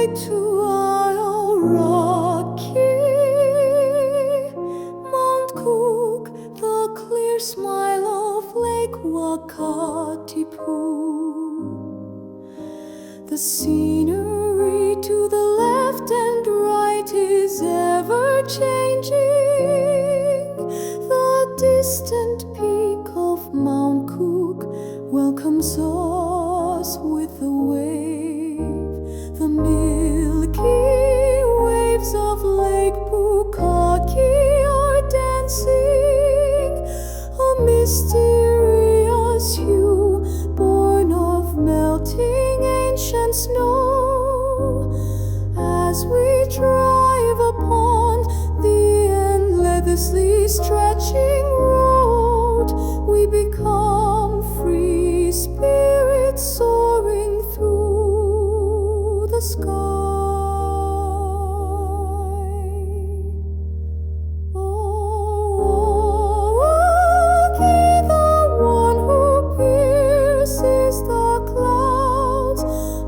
way to Aoraki, Mt.Cook, the clear smile of Lake Wakatipu. The scenery to the left and right is ever changing. The distant peak of Mt.Cook welcomes us with a wave. The milky waves of Lake Pukaki are dancing, a mysterious hue born of melting ancient snow. As we drive upon the endlessly stretching road, we become free spirits soaring through the sky. Aoraki, the one who pierces the clouds,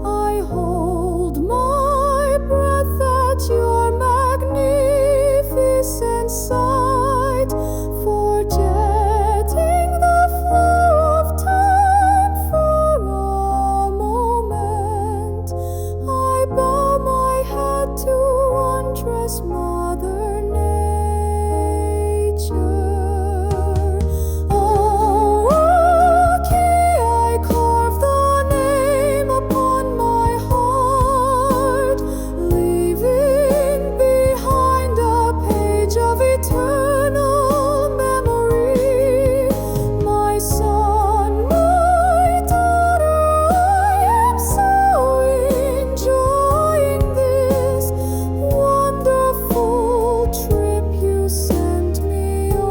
I hold my breath at your magnificent sight, forgetting the flow of time for a moment. I bow my head to wondrous Mother Nature. Aoraki, I carve the name upon my heart, leaving behind a page of eternal memory. My son, my daughter, I am so enjoying this wonderful trip you sent me on.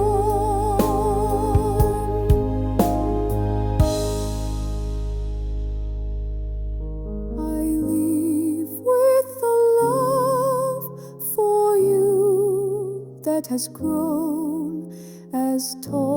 I leave with the love for you that has grown as tall